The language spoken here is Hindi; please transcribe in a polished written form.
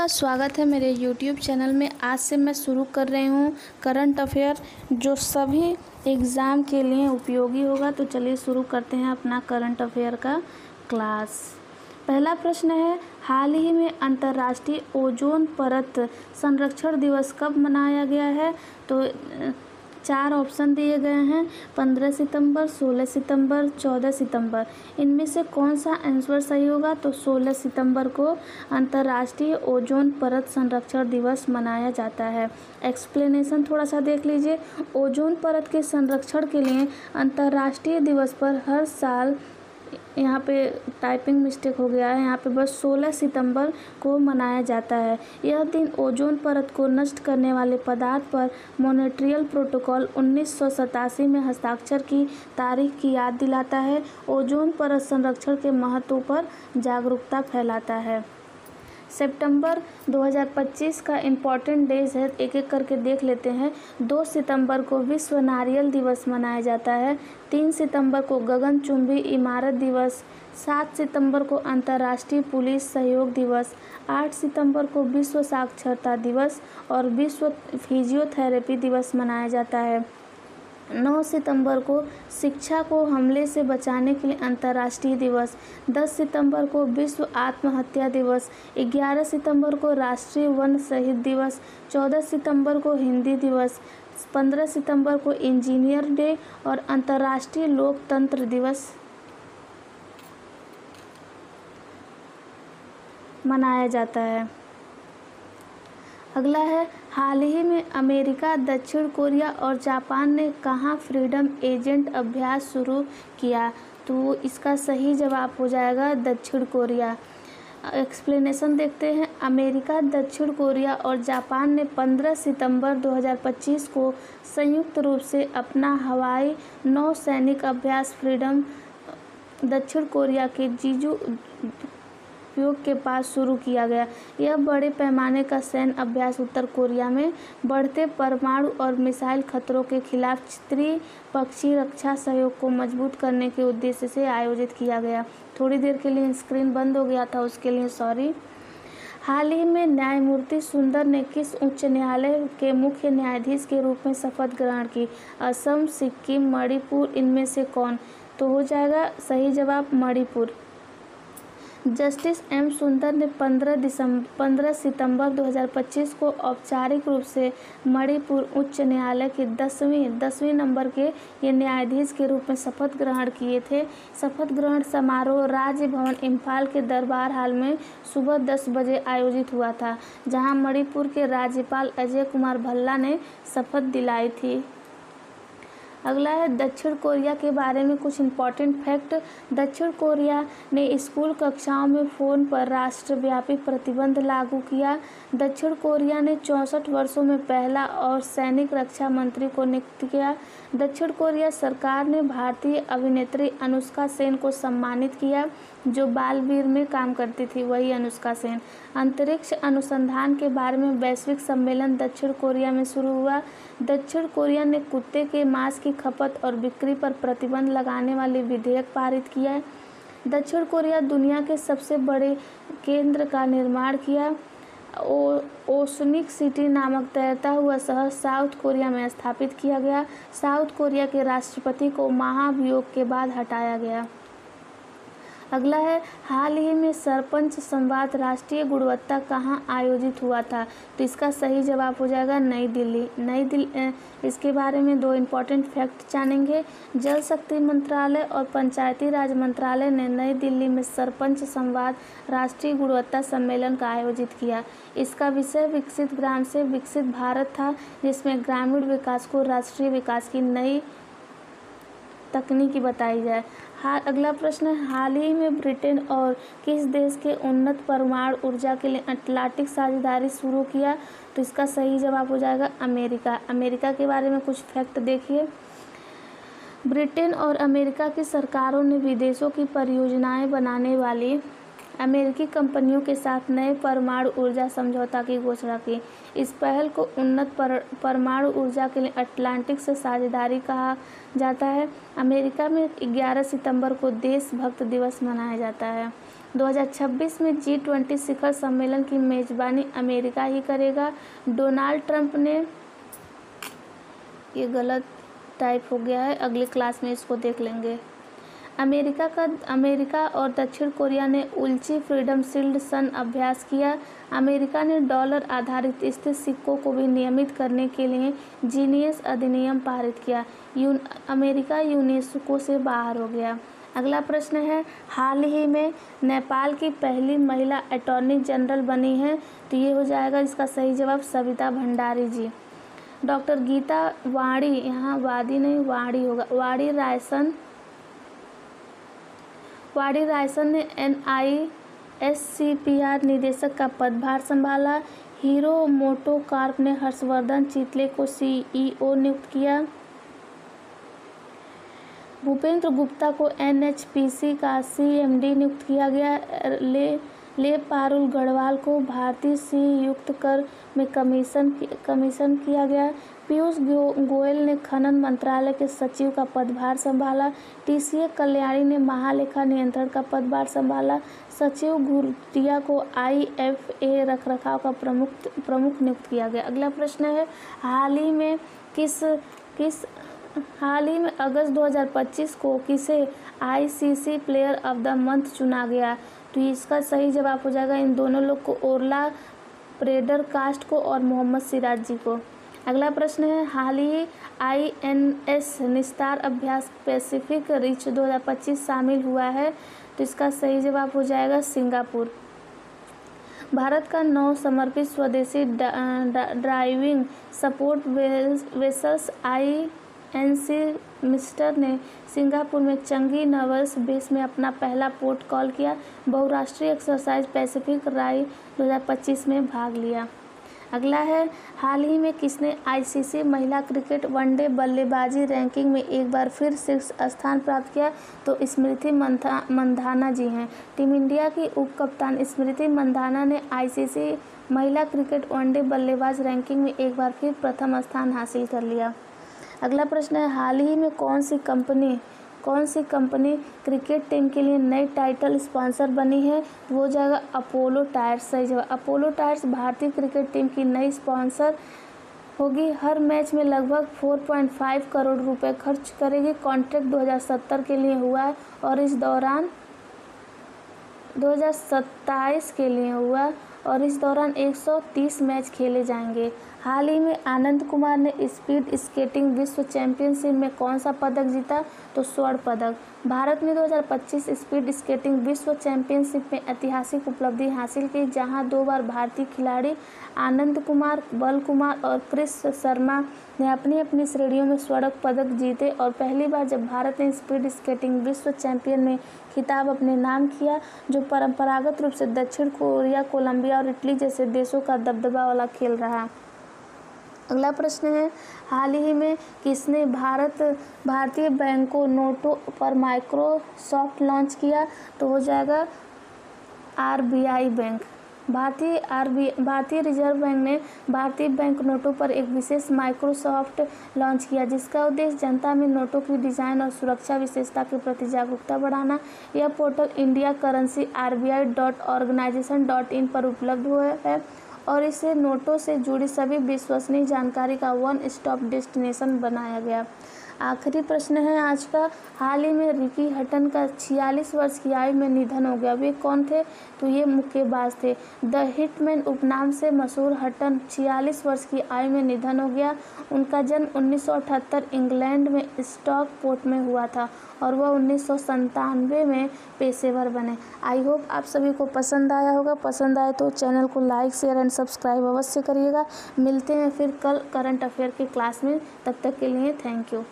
का स्वागत है मेरे YouTube चैनल में। आज से मैं शुरू कर रही हूँ करंट अफेयर जो सभी एग्ज़ाम के लिए उपयोगी होगा। तो चलिए शुरू करते हैं अपना करंट अफेयर का क्लास। पहला प्रश्न है, हाल ही में अंतर्राष्ट्रीय ओजोन परत संरक्षण दिवस कब मनाया गया है? तो 4 ऑप्शन दिए गए हैं, 15 सितंबर, 16 सितंबर, 14 सितंबर। इनमें से कौन सा आंसर सही होगा? तो 16 सितंबर को अंतर्राष्ट्रीय ओजोन परत संरक्षण दिवस मनाया जाता है। एक्सप्लेनेशन थोड़ा सा देख लीजिए। ओजोन परत के संरक्षण के लिए अंतर्राष्ट्रीय दिवस पर हर साल, यहाँ पे टाइपिंग मिस्टेक हो गया है, यहाँ पे बस 16 सितंबर को मनाया जाता है। यह दिन ओजोन परत को नष्ट करने वाले पदार्थ पर मॉन्ट्रियल प्रोटोकॉल 1987 में हस्ताक्षर की तारीख की याद दिलाता है। ओजोन परत संरक्षण के महत्व पर जागरूकता फैलाता है। सितंबर 2025 का इम्पॉर्टेंट डेज है, एक एक करके देख लेते हैं। 2 सितंबर को विश्व नारियल दिवस मनाया जाता है। 3 सितंबर को गगनचुंबी इमारत दिवस। 7 सितंबर को अंतर्राष्ट्रीय पुलिस सहयोग दिवस। 8 सितंबर को विश्व साक्षरता दिवस और विश्व फिजियोथेरेपी दिवस मनाया जाता है। 9 सितंबर को शिक्षा को हमले से बचाने के लिए अंतर्राष्ट्रीय दिवस। 10 सितंबर को विश्व आत्महत्या दिवस। 11 सितंबर को राष्ट्रीय वन शहीद दिवस। 14 सितंबर को हिंदी दिवस। 15 सितंबर को इंजीनियर डे और अंतर्राष्ट्रीय लोकतंत्र दिवस मनाया जाता है। अगला है, हाल ही में अमेरिका, दक्षिण कोरिया और जापान ने कहाँ फ्रीडम एजेंट अभ्यास शुरू किया? तो इसका सही जवाब हो जाएगा दक्षिण कोरिया। एक्सप्लेनेशन देखते हैं। अमेरिका, दक्षिण कोरिया और जापान ने 15 सितंबर 2025 को संयुक्त रूप से अपना हवाई नौसैनिक अभ्यास फ्रीडम दक्षिण कोरिया के जीजू उपयोग के पास शुरू किया गया। यह बड़े पैमाने का सैन्य अभ्यास उत्तर कोरिया में बढ़ते परमाणु और मिसाइल खतरों के खिलाफ त्रिपक्षीय रक्षा सहयोग को मजबूत करने के उद्देश्य से आयोजित किया गया। थोड़ी देर के लिए स्क्रीन बंद हो गया था, उसके लिए सॉरी। हाल ही में न्यायमूर्ति सुंदर ने किस उच्च न्यायालय के मुख्य न्यायाधीश के रूप में शपथ ग्रहण की? असम, सिक्किम, मणिपुर, इनमें से कौन? तो हो जाएगा सही जवाब मणिपुर। जस्टिस एम सुंदर ने 15 सितंबर 2025 को औपचारिक रूप से मणिपुर उच्च न्यायालय के 10वें नंबर के ये न्यायाधीश के रूप में शपथ ग्रहण किए थे। शपथ ग्रहण समारोह राजभवन इम्फाल के दरबार हाल में सुबह 10 बजे आयोजित हुआ था, जहां मणिपुर के राज्यपाल अजय कुमार भल्ला ने शपथ दिलाई थी। अगला है, दक्षिण कोरिया के बारे में कुछ इम्पॉर्टेंट फैक्ट। दक्षिण कोरिया ने स्कूल कक्षाओं में फ़ोन पर राष्ट्रव्यापी प्रतिबंध लागू किया। दक्षिण कोरिया ने 64 वर्षों में पहला और सैनिक रक्षा मंत्री को नियुक्त किया। दक्षिण कोरिया सरकार ने भारतीय अभिनेत्री अनुष्का सेन को सम्मानित किया, जो बालवीर में काम करती थी, वही अनुष्का सेन। अंतरिक्ष अनुसंधान के बारे में वैश्विक सम्मेलन दक्षिण कोरिया में शुरू हुआ। दक्षिण कोरिया ने कुत्ते के मांस की खपत और बिक्री पर प्रतिबंध लगाने वाले विधेयक पारित किया। दक्षिण कोरिया दुनिया के सबसे बड़े केंद्र का निर्माण किया। ओशनिक सिटी नामक तैरता हुआ शहर साउथ कोरिया में स्थापित किया गया। साउथ कोरिया के राष्ट्रपति को महाभियोग के बाद हटाया गया। अगला है, हाल ही में सरपंच संवाद राष्ट्रीय गुणवत्ता कहाँ आयोजित हुआ था? तो इसका सही जवाब हो जाएगा नई दिल्ली। इसके बारे में 2 इम्पॉर्टेंट फैक्ट जानेंगे। जल शक्ति मंत्रालय और पंचायती राज मंत्रालय ने नई दिल्ली में सरपंच संवाद राष्ट्रीय गुणवत्ता सम्मेलन का आयोजित किया। इसका विषय विकसित ग्राम से विकसित भारत था, जिसमें ग्रामीण विकास को राष्ट्रीय विकास की नई तकनीकी बताई जाए। अगला प्रश्न है, हाल ही में ब्रिटेन और किस देश के उन्नत परमाणु ऊर्जा के लिए अटलांटिक साझेदारी शुरू किया? तो इसका सही जवाब हो जाएगा अमेरिका। अमेरिका के बारे में कुछ फैक्ट देखिए। ब्रिटेन और अमेरिका की सरकारों ने विदेशों की परियोजनाएं बनाने वाली अमेरिकी कंपनियों के साथ नए परमाणु ऊर्जा समझौता की घोषणा की। इस पहल को उन्नत परमाणु ऊर्जा के लिए अटलांटिक से साझेदारी कहा जाता है। अमेरिका में 11 सितंबर को देशभक्त दिवस मनाया जाता है। 2026 में G20 शिखर सम्मेलन की मेजबानी अमेरिका ही करेगा। डोनाल्ड ट्रंप ने, ये गलत टाइप हो गया है, अगली क्लास में इसको देख लेंगे। अमेरिका और दक्षिण कोरिया ने उल्ची फ्रीडम शील्ड सन अभ्यास किया। अमेरिका ने डॉलर आधारित स्थिर सिक्कों को भी नियमित करने के लिए जीनियस अधिनियम पारित किया। अमेरिका यूनेस्को से बाहर हो गया। अगला प्रश्न है, हाल ही में नेपाल की पहली महिला अटॉर्नी जनरल बनी है, तो ये हो जाएगा इसका सही जवाब सविता भंडारी जी। डॉक्टर गीता वाणी, यहाँ वादी नहीं वाणी होगा, वाणी रायसन ने NISCPR निदेशक का पदभार संभाला। हीरो मोटोकॉर्प ने हर्षवर्धन चितले को CEO नियुक्त किया। भूपेंद्र गुप्ता को NHPC का CMD नियुक्त किया गया। ले पारुल गढ़वाल को भारतीय संयुक्त कर में कमीशन किया गया। पीयूष गोयल ने खनन मंत्रालय के सचिव का पदभार संभाला। TCA कल्याणी ने महालेखा नियंत्रण का पदभार संभाला। सचिव घुर्तिया को IFA रखरखाव का प्रमुख नियुक्त किया गया। अगला प्रश्न है, हाल ही में अगस्त 2025 को किसे ICC player of the month चुना गया, तो इसका सही जवाब हो जाएगा इन दोनों लोग को, ओरला प्रेंडरगास्ट को और मोहम्मद सिराज जी को। अगला प्रश्न है, हाल ही INS निस्तार अभ्यास पैसिफिक रिच 2025 शामिल हुआ है, तो इसका सही जवाब हो जाएगा सिंगापुर। भारत का 9 समर्पित स्वदेशी driving support vessels INC mister ने सिंगापुर में चंगी नवर्स बेस में अपना पहला पोर्ट कॉल किया। बहुराष्ट्रीय एक्सरसाइज पैसिफिक राई 2025 में भाग लिया। अगला है, हाल ही में किसने ICC महिला क्रिकेट वनडे बल्लेबाजी रैंकिंग में एक बार फिर शीर्ष स्थान प्राप्त किया, तो स्मृति मंधाना जी हैं। टीम इंडिया की उप कप्तान स्मृति मंधाना ने ICC महिला क्रिकेट वनडे बल्लेबाज रैंकिंग में एक बार फिर प्रथम स्थान हासिल कर लिया। अगला प्रश्न है, हाल ही में कौन सी कंपनी क्रिकेट टीम के लिए नई टाइटल स्पॉन्सर बनी है, वो हो जाएगा अपोलो टायर्स। सही जवाब, अपोलो टायर्स भारतीय क्रिकेट टीम की नई स्पॉन्सर होगी। हर मैच में लगभग 4.5 करोड़ रुपए खर्च करेगी। कॉन्ट्रैक्ट 2070 के लिए हुआ है और इस दौरान 2027 के लिए हुआ और इस दौरान 130 मैच खेले जाएंगे। हाल ही में आनंद कुमार ने स्पीड स्केटिंग विश्व चैंपियनशिप में कौन सा पदक जीता, तो स्वर्ण पदक। भारत ने 2025 स्पीड स्केटिंग विश्व चैंपियनशिप में ऐतिहासिक उपलब्धि हासिल की, जहां 2 बार भारतीय खिलाड़ी आनंद कुमार, बल कुमार और क्रिस शर्मा ने अपनी अपनी श्रेणियों में स्वर्ण पदक जीते और पहली बार जब भारत ने स्पीड स्केटिंग विश्व चैंपियन में खिताब अपने नाम किया, जो परंपरागत रूप से दक्षिण कोरिया, कोलंबिया और इटली जैसे देशों का दबदबा वाला खेल रहा। अगला प्रश्न है, हाल ही में किसने भारतीय बैंकों नोटों पर माइक्रोसॉफ्ट लॉन्च किया, तो हो जाएगा RBI बैंक। भारतीय रिजर्व बैंक ने भारतीय बैंक नोटों पर एक विशेष माइक्रोसॉफ्ट लॉन्च किया, जिसका उद्देश्य जनता में नोटों की डिज़ाइन और सुरक्षा विशेषता के प्रति जागरूकता बढ़ाना। यह पोर्टल इंडिया करेंसी RBI.organization.in पर उपलब्ध हुआ है और इसे नोटों से जुड़ी सभी विश्वसनीय जानकारी का वन स्टॉप डेस्टिनेशन बनाया गया। आखिरी प्रश्न है आज का, हाल ही में रिकी हटन का 46 वर्ष की आयु में निधन हो गया। वे कौन थे, तो ये मुक्केबाज थे। द हिटमैन उपनाम से मशहूर हटन 46 वर्ष की आयु में निधन हो गया। उनका जन्म 1978 इंग्लैंड में स्टॉकपोर्ट में हुआ था और वह 1997 में पेशेवर बने। आई होप आप सभी को पसंद आया होगा। पसंद आए तो चैनल को लाइक, शेयर एंड सब्सक्राइब अवश्य करिएगा। मिलते हैं फिर कल करंट अफेयर की क्लास में, तब तक के लिए थैंक यू।